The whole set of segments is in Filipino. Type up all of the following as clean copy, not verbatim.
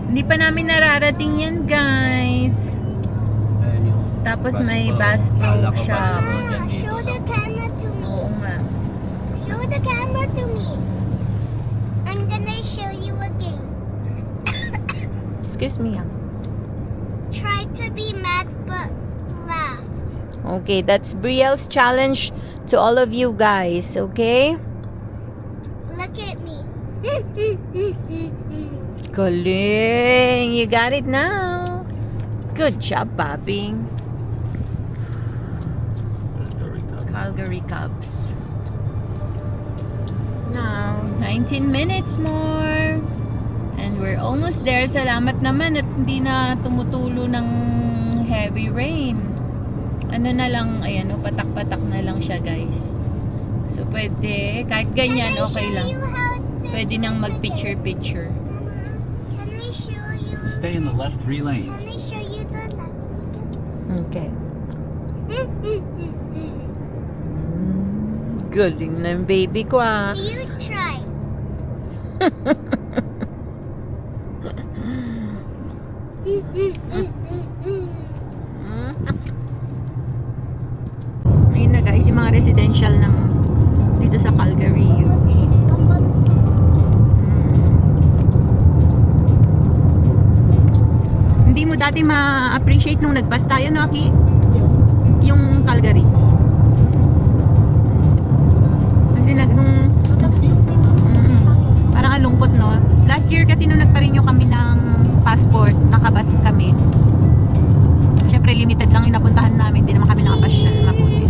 Hindi pa namin nararating yan, guys. Ayan yung Tapos Bass may Pro. Bass Pro Kala ko shop. Bass Pro dyan dito. Show the camera to me. Oo nga. Show the camera to me. I'm gonna show you a game. Excuse me. Try to be mad but laugh. Okay, that's Brielle's challenge to all of you guys, okay? Look at me. Galing! You got it now. Good job, Bobby. Calgary Cubs. Now, 19 minutes more. And we're almost there. Salamat naman at hindi na tumutulo ng heavy rain. Ano na lang, ayan, patak-patak na lang siya, guys. So, pwede, kahit ganyan, okay lang. Pwede nang mag-picture-picture. Can I show you? Stay in the left 3 lanes. Can I show you the left? Okay. Galing ng baby ko, ah. You try. Ayun na, guys, yung mga residential ng dito sa Calgary. Hindi mo dati ma-appreciate nung nag-bus tayo, no, Aki? Yung Calgary. Kasi parang alungkot, no? Last year kasi nung nagpa-renew kami ng passport, nakabus kami. Siyempre, limited lang yung napuntahan namin. Hindi naman kami nakapasya mabuti.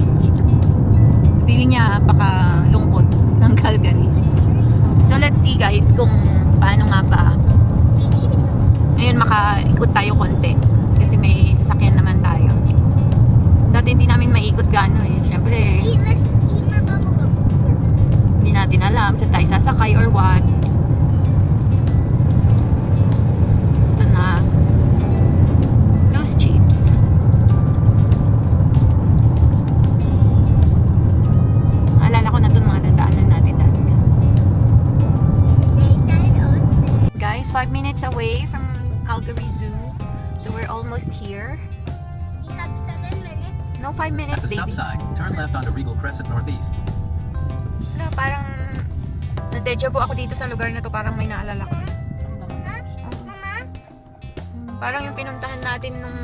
Feeling niya, baka lungkot ng Calgary. So, let's see, guys, kung paano nga ba. Ngayon, makaikot tayo konti. Kasi may sasakyan naman tayo. Dati hindi namin maikot gano'n eh. Siyempre, Eat my bubble gum. hindi natin alam saan tayo sasakay or what. Ito na. Loose chips. Alala ko na itong mga dadaanan natin dati. They said on. Guys, 5 minutes away from Calgary Zoo. So we're almost here. We have 7 minutes. No, 5 At minutes, the stop baby. sign, turn left onto Regal Crescent Northeast. No, parang na-deja vu ako dito sa lugar na to. Parang may naalala ko. Mama? Parang yung pinuntahan natin nung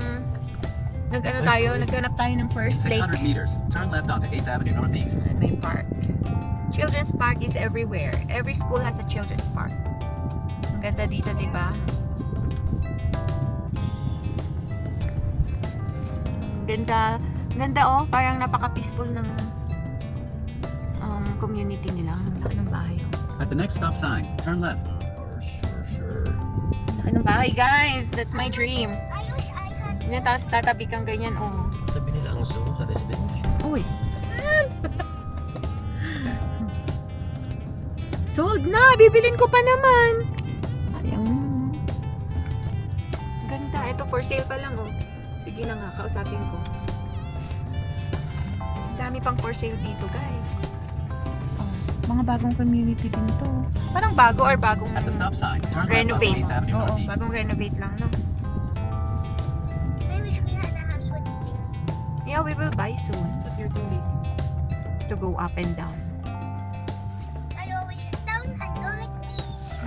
naghanap tayo ng first lake. 600 meters, turn left onto 8th Avenue Northeast. At may park. Children's park is everywhere. Every school has a children's park. Ang ganda dito, di ba? Ganda. Ganda, oh. Parang napaka-peaceful ng community nila. Ang laki ng bahay, oh. At the next stop sign, turn left. Laki ng bahay, guys. That's my dream. I wish I had. Yan, tapos tatabi kang ganyan, oh. Sabi nila ang zoo sa residential. Uy. Sold na! Bibilin ko pa naman! Ayang. Ganda. Ito for sale pa lang, oh. Sige na nga, kausapin ko. Dami pang for sale dito, guys. Oh, mga bagong community din to. Parang bago or bagong At the stop sign, turn left onto renovate. 8th Avenue Oo, Northeast. bagong renovate lang, no? I wish we had a house with stairs. Yeah, we will buy soon. But you're too lazy to go up and down. I always sit down and go like this.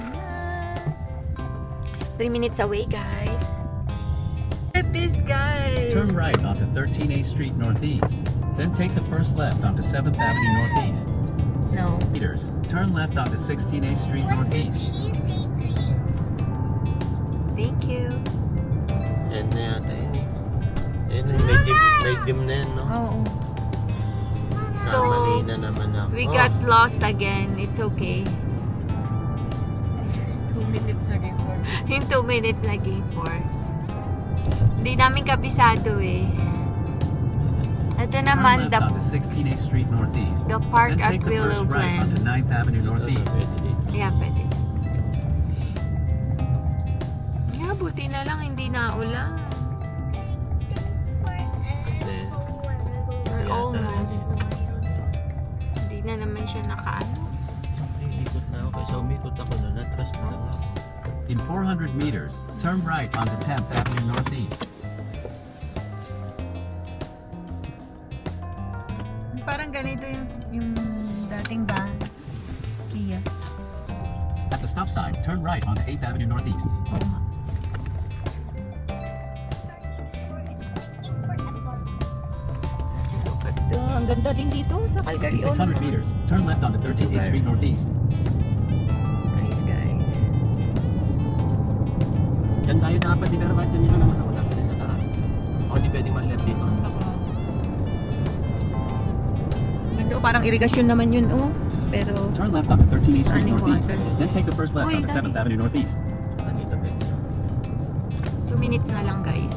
3 minutes away, guys. Look at this, guys. Turn right onto 13A Street Northeast. Then take the first left onto 7th Avenue Northeast. No. Meters, turn left onto 16A Street What did Northeast. she say to you? Thank you. Yan na yata yun eh. Yan na may dim na yan, no? Oo. So, Kamali na naman ako. we got lost again. It's okay. 2 minutes na game for. Yung 2 minutes na game 4. Hindi namin kabisado eh. Ito Turn naman, left onto 16A Street Northeast. the park Then at take the Willow first right Glen. onto 9th Avenue Ito, Northeast. pwede dito. Yeah, pwede. Yeah, buti na lang hindi na ulan. Then, We're yata almost. Hindi na naman siya nakaano. Ikot na ako. Kaysa umikot ako na. Natras na ako. In 400 meters, turn right onto 10th Avenue Northeast. Parang ganito yung dating bahay. Kia. At the stop sign, turn right onto 8th Avenue Northeast. Oo nga. Ganda. Ang ganda din dito sa Calgary. In 600 meters, turn left onto 13th Street Northeast. Nice guys. Yan tayo dapat, di pero ba't yun naman ako dapat din nataan? O di pwedeng man-left dito. Ganda. Parang irigasyon naman yun, oh. Pero, Turn left onto 13th Street Running Northeast. water. Then take the first left Uy, onto 7th dami. Avenue Northeast. Dito pwede. 2 minutes na lang guys.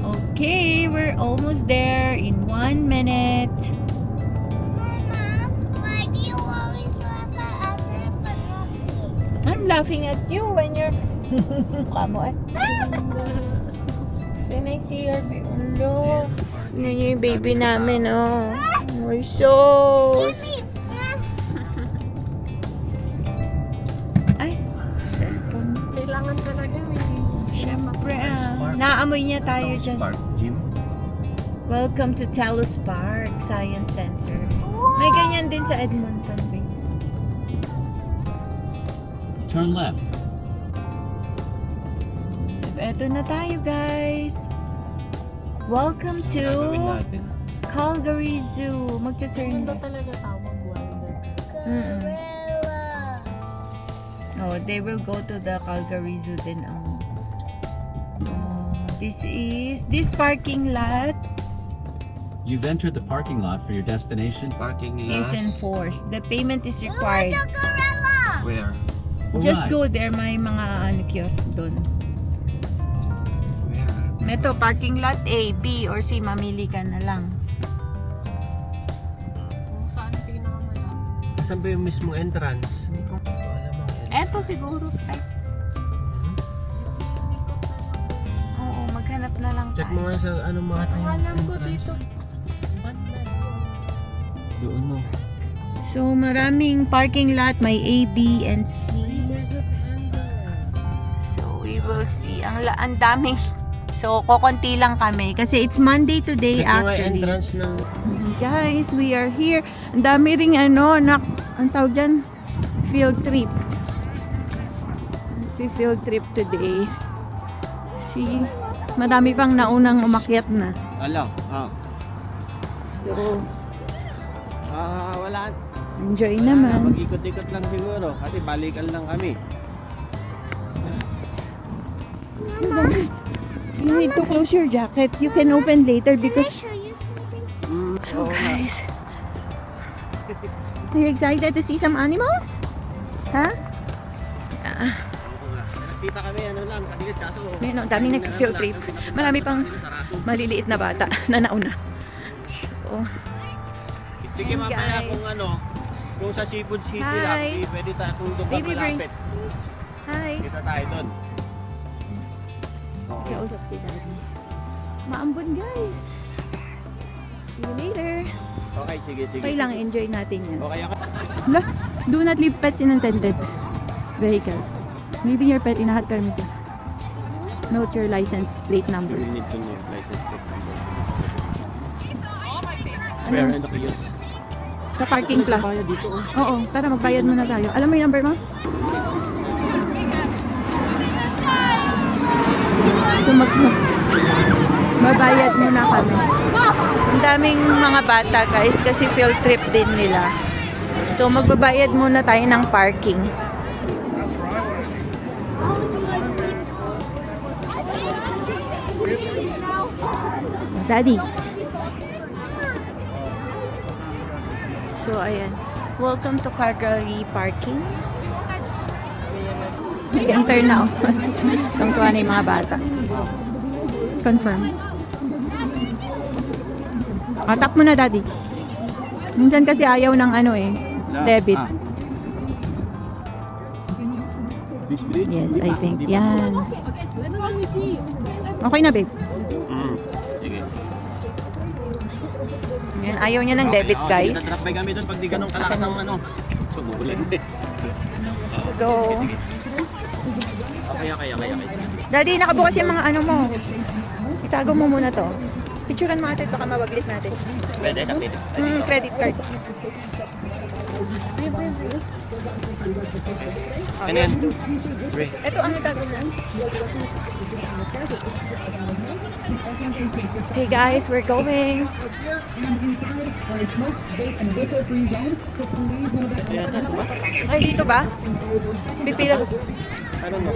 Okay, we're almost there in 1 minute. Mama, why do you always laugh at others but not me? I'm laughing at you when you're... Kamo eh. Then I see your baby. Hello. Yan yung baby namin, oh. We're so... Give me. Ay, cellphone. Kailangan talaga may Siyempre, naamoy niya tayo dyan. Park, gym. Welcome to Talos Park Science Center. May ganyan din sa Edmonton, babe. Turn left. Eto na tayo, guys. Welcome Gagawin to natin. Calgary Zoo. Magta-turn Ganda left. talaga tawag wilder. Gorilla. Oh, they will go to the Calgary Zoo din. This parking lot You've entered the parking lot for your destination. Parking is lot. enforced. The payment is Oh, required. the gorilla. Where? Just Alright. go there. May mga kiosk doon. Where? Ito, parking lot A, B, or C. Mamili ka na lang. Kung saan pinakamalaki. Saan ba yung mismong entrance? Hindi ko alam ang entrance. Eto siguro. Ay, oo, maghanap na lang Check tayo. mo nga sa ano mga tayo. Alam ko dito. Banda. Doon mo. So, maraming parking lot. May A, B, and C. There's a panda. So, we will see. Ang daming... So, kokonti lang kami. Kasi it's Monday today, Check mo nga actually. entrance ng... Guys, we are here. Ang dami ring ang tawag dyan? Field trip. Si field trip today. See, marami pang naunang umakyat na. Alo. So, Wala. enjoy Wala na, naman. mag-ikot-ikot lang siguro kasi balikan lang kami. You need to close your jacket. You can open later Can I because... show you something? So guys, are you excited to see some animals? Ha? Nakita kami ano lang, kagilit kaso. Ayun, ang daming nag-field trip. Marami pang maliliit na bata na nauna. So, Sige Ayan, mamaya guys. kung ano, kung sa Seafood City Hi. lang, pwede tayo kung doon ka Baby bring- malapit. hi. Kita tayo doon. Okay. Kausap si Daddy. Maambon guys. See you later. Okay, sige. Okay lang, enjoy natin yan. Okay ako. Hala, do not leave pets in unattended vehicle. Leaving your pet in a hot car meeting. Note your license plate number. You need to know license plate number. Ano? Where ano ko yun? Sa parking plus. Bayad dito oh. Oo, tara magbayad muna tayo. Alam mo yung number mo? So mabayad muna kami. Ang daming mga bata guys kasi field trip din nila. So magbabayad muna tayo ng parking. Daddy. So ayan. Welcome to Calgary Parking. Nag-enter na ako. Tungtuwa na yung mga bata. Confirm. Tap mo na, Daddy. Minsan kasi ayaw ng ano eh. Debit. Yes, I think. Yan. Okay na, babe. Sige. Yan, ayaw niya ng debit, guys. Tatrap by kami doon pag di ganun kalakas ang ano. Sumulan eh. Let's go. Okay. Daddy, nakabukas yung mga ano mo. Itago mo muna to. Picturean mo ate, baka mawaglit natin. Pwede, pwede. Credit card. Ano yan? Ray. Ito ang itago mo. Okay guys, we're going. Ayan, ano ba? Ay, dito ba? Pipila. Ano mo?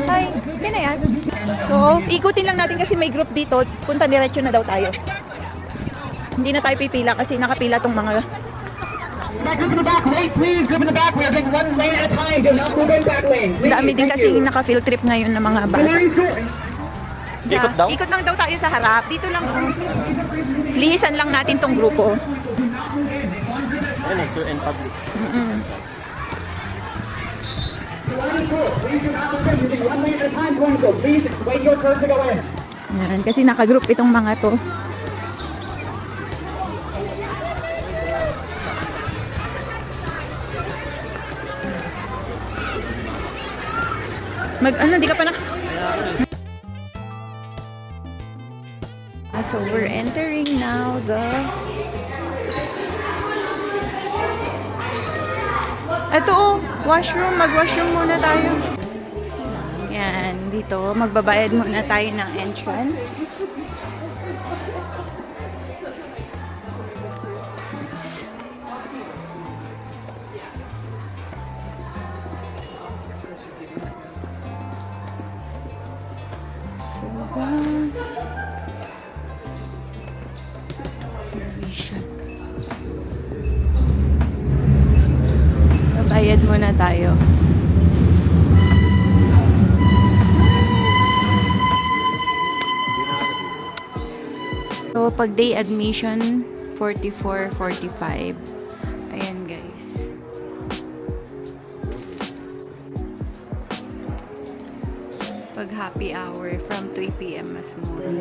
Hi, can I ask? So, ikutin lang natin kasi may group dito. Punta diretso na daw tayo. Hindi na tayo pipila kasi nakapila tong mga... Group in the back, wait please, group in the back. We are doing one lane at a time. Do not move in back lane. Please, Dami din thank kasi you. naka-field trip ngayon ng mga bata. Malary's going. Ikot daw? Ikot lang daw tayo sa harap. Dito lang. Lihisan lang natin tong grupo. Ayun eh, so in public. Malary's full. Please do not move in. We're doing one lane at a time going so. Please wait your turn to go in. Yan, kasi naka-group itong mga to. Di ka pa nak... So we're entering now the... Ito oh, washroom. Mag-washroom muna tayo. Yan, dito. Magbabayad muna tayo ng entrance. Bayad muna tayo. So, pag day admission, 44.45. Ayan, guys. Pag happy hour, from 3 p.m. mas mura.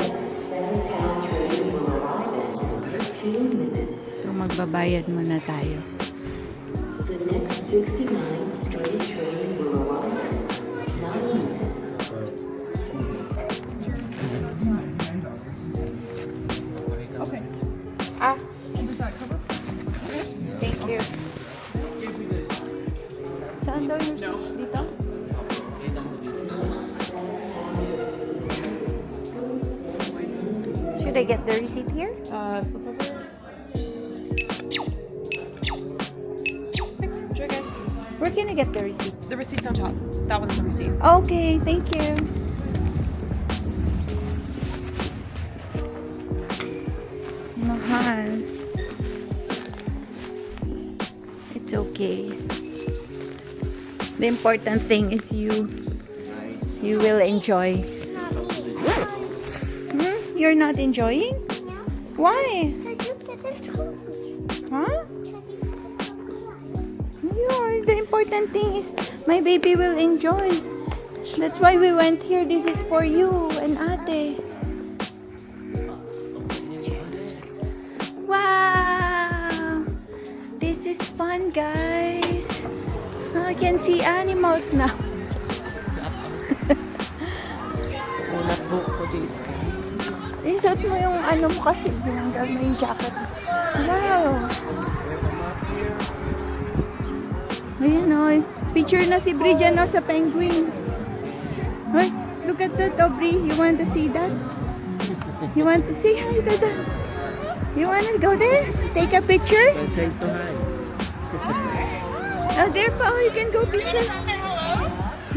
So, magbabayad muna tayo. The next 69 straight train will arrive in 9 minutes. Ah. Thank you. Saan daw yung seat? Dito? Should I get the receipt here? Flip over. Sure, guys. Where can I get the receipt? The receipt's on top. That one's the receipt. Okay, thank you. Mahal. It's okay. The important thing is you will enjoy. You're not enjoying? Why? Because you didn't tell me. Huh? The important thing is my baby will enjoy. That's why we went here. This is for you and ate. Wow! This is fun, guys. I can see animals now. Ulat book ko dito. Isot mo yung ano mo kasi. Binanggal mo yung jacket. Wow! Ayan o. Picture na si Bri dyan o sa penguin. Ay, look at that, Aubrey. You want to see that? You want to say hi to that? You want to go there? Take a picture? Say to hi. Oh, there pa. Oh, you can go picture.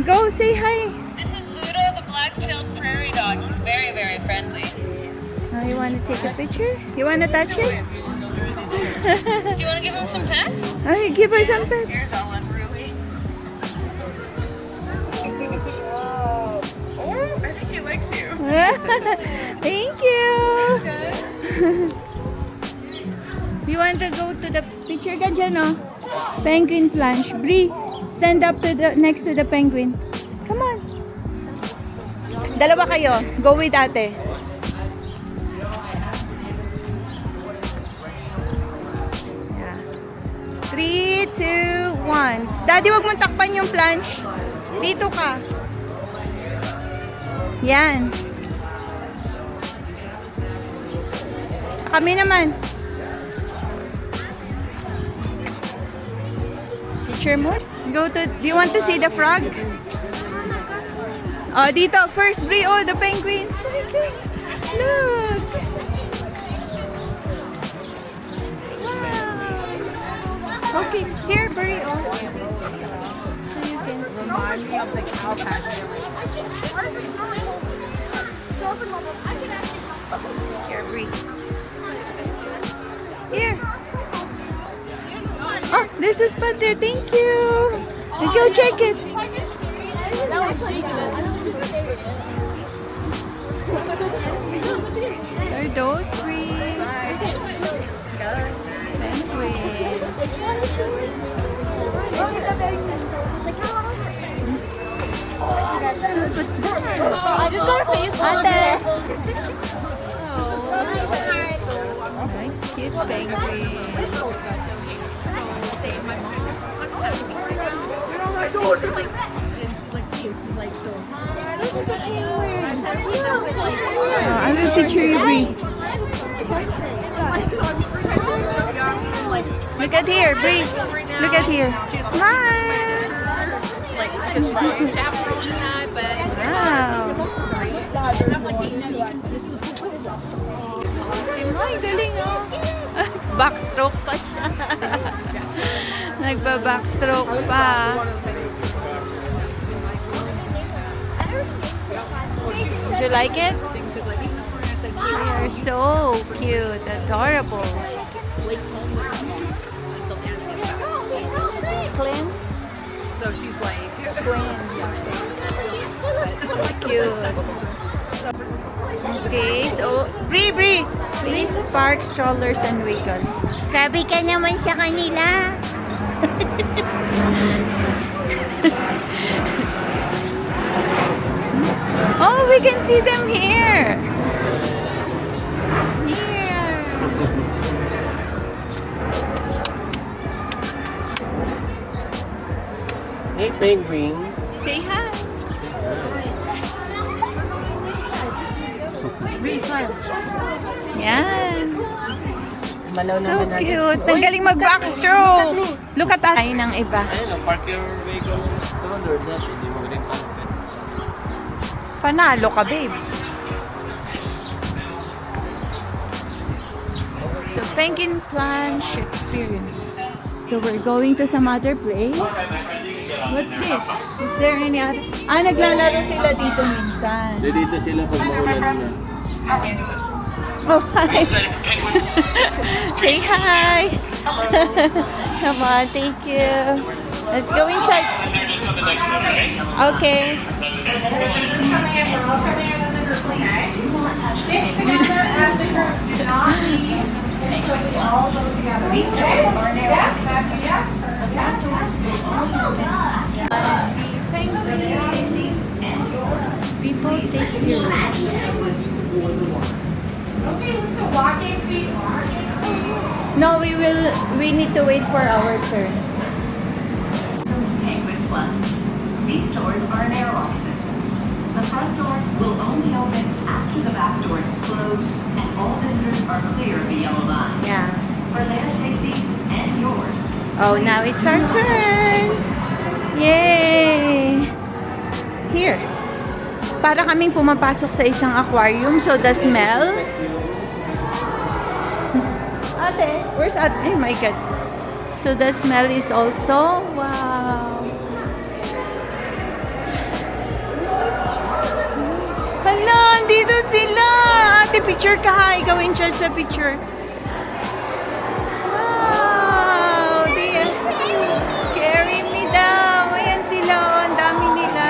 Go, say hi. This is Ludo, the black-tailed prairie dog. He's very, very friendly. Oh, you want to take a picture? You want to touch it? Do you want to give him some pets? Ay, give her some pet. Here's Ellen, really. Oh, I think he likes you. Thank you. You want to go to the picture ka dyan, oh? Penguin planche. Bri, stand up to the next to the penguin. Come on. Dalawa kayo. Go with ate. Yeah. 3, 2, 1. Daddy, wag mong takpan yung planche. Dito ka. Yan. Kami naman. Picture mo? Go to, do you want to see the frog? Oh, dito. First, Bri. Oh, the penguins. Look. Wow. Okay, here, Bri. Oh. So you can see. Remind me of the cow pasture. Here, Bri. Here. Oh, there's a spot there. Thank you. You go check it. Are those Bri? Penguins. What's that? I just got a face Ate. Ay, cute penguin. Oh, I will picture you, Bri. Look at here, Bri. Look at here. Smile. Wow. Ay, galing oh. Backstroke pa siya. Nagba-backstroke pa. Did you like it? They are so cute, adorable. Clean? So she's like, Cute. Okay, so, Bri, please park strollers and vehicles. Grabe ka naman sa kanila. Oh, we can see them here. Here. Hey, penguin. Say hi. Yan. So cute. Ang galing mag-backstroke. Look at that. Ay ng iba. Ayun, park your vehicle in stroller. Hindi mo rin park. Panalo ka, babe. So, penguin planche experience. So, we're going to some other place. What's this? Is there any other? Ah, naglalaro sila dito minsan. Dito sila pag maulan na. Oh, hi. Say hi. Come on, thank you. Let's go inside. Okay. People safety. No, we need to wait for our turn. Penguin Plus. These doors are air offices. The front door will only open after the back door is closed and all visitors are clear of the yellow line. Yeah. For their safety and yours. Oh, now it's our turn. Yay! Here. Para kaming pumapasok sa isang aquarium. So the smell. Ate, where's Ate? Oh my God. So the smell is also, wow. Hala, andito sila. Ate, picture ka ha. Ikaw in charge sa picture. Wow. Carry me daw. Ayan sila. Oh, ang dami nila.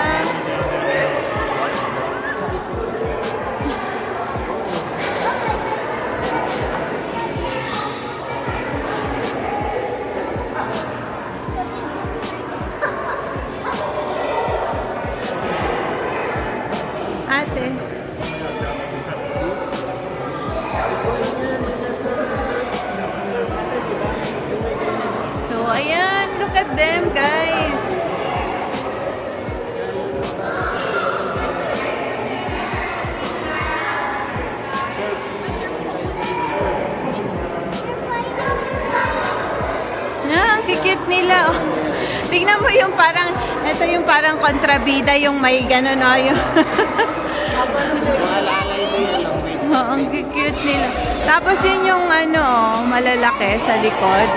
Ate. them, guys. Ang cute nila. Oh. Tingnan mo yung parang, ito yung parang kontrabida, yung may gano'n, no? Yung oh, ang cute nila. Tapos yun yung ano, oh, malalaki sa likod.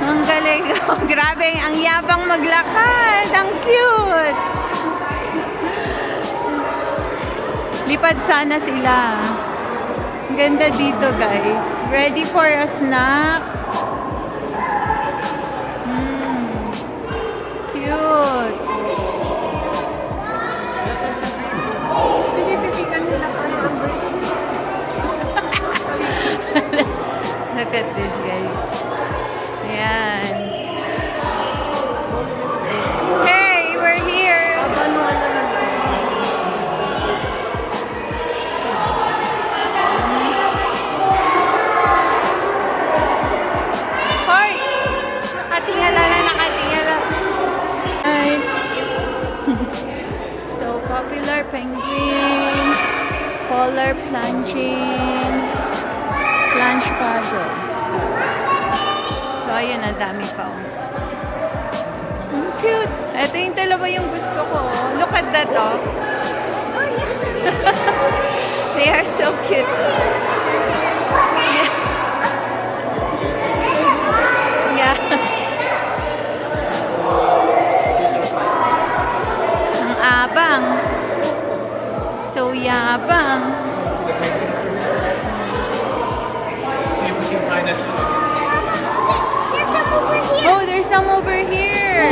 Ang galing. Oh, grabe, ang yabang maglakad. Ang cute. Lipad sana sila. Ang ganda dito, guys. Ready for a snack? Cute. Look at this, guys. Ayan. Hey, we're here. Hoy! Nakatingala na, nakatingala. Hi. So popular penguins, polar plunging, plunge puzzle. So ayun, ang dami pa. Oh. Ang cute. Ito yung dalawa yung gusto ko. Look at that, oh. They are so cute. Yeah. Ang abang. So yabang. See if we can find us. There's some over here. Oh, there's some over here.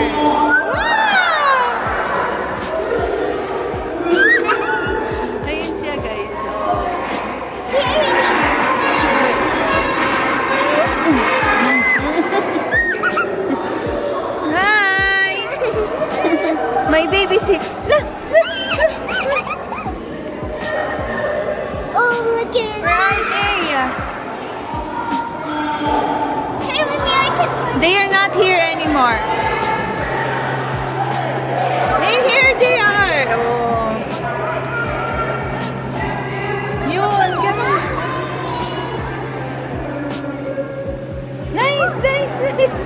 Ayun siya, guys. Hi! My baby si... Oh, look at Where are it. they? Hey, look here, I can They are not here anymore. Hey, here they are. Oh. Yun, guys. Nice, nice, nice.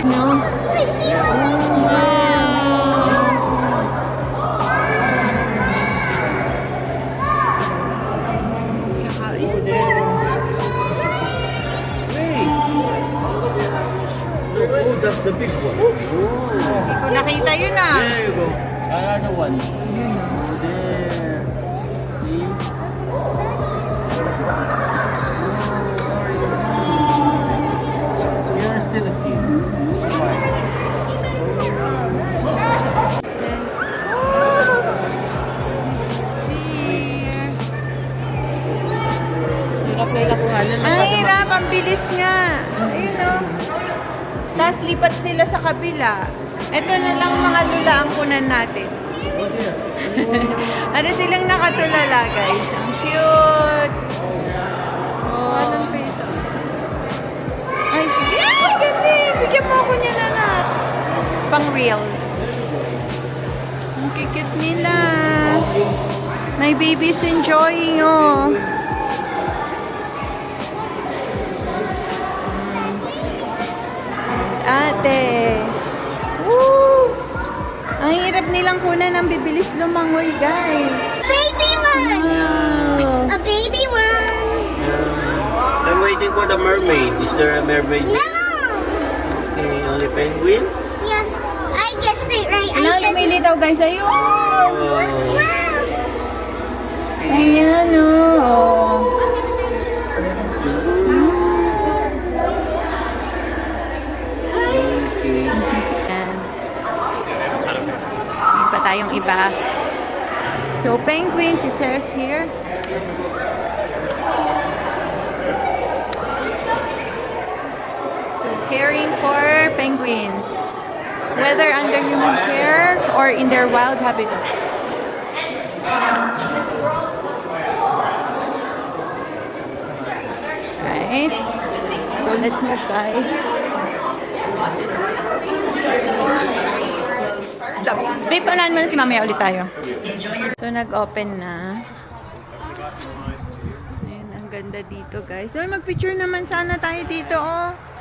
No. Wait, see what Oh, that's the big one. Oh. Hindi ko nakita yun ah. There you go. Another one. Oh, there. See? You're still a kid. Smile. Ang hirap, ang bilis nga. Ayun o. Tapos lipat sila sa kabila. Ito na lang mga lula ang kunan natin. Ano silang nakatulala, guys? Ang cute. Oh. Anong piso? Ay, sige. Ay, ganda. Bigyan mo ako niyan, anak. Pang reels. Ang cute nila. My baby's enjoying, oh. Ate. Woo! Ang hirap nilang kunan, ang bibilis lumangoy, guys. baby one. Wow. A baby one. I'm waiting for the mermaid. Is there a mermaid? No. Okay, only penguin? Yes, I guessed it right. I Ilang said lumilitaw, guys. Ayun. wow. Ayan, oh. Ayan. May pa tayong iba. So, penguins, it says here. So, caring for penguins. Whether under human care or in their wild habitat. Right. right? So, let's move, guys. Stop. Babe, paunahan mo na si mamaya ulit tayo. So, nag-open na. Ayan, ang ganda dito, guys. So, mag-picture naman sana tayo dito, oh.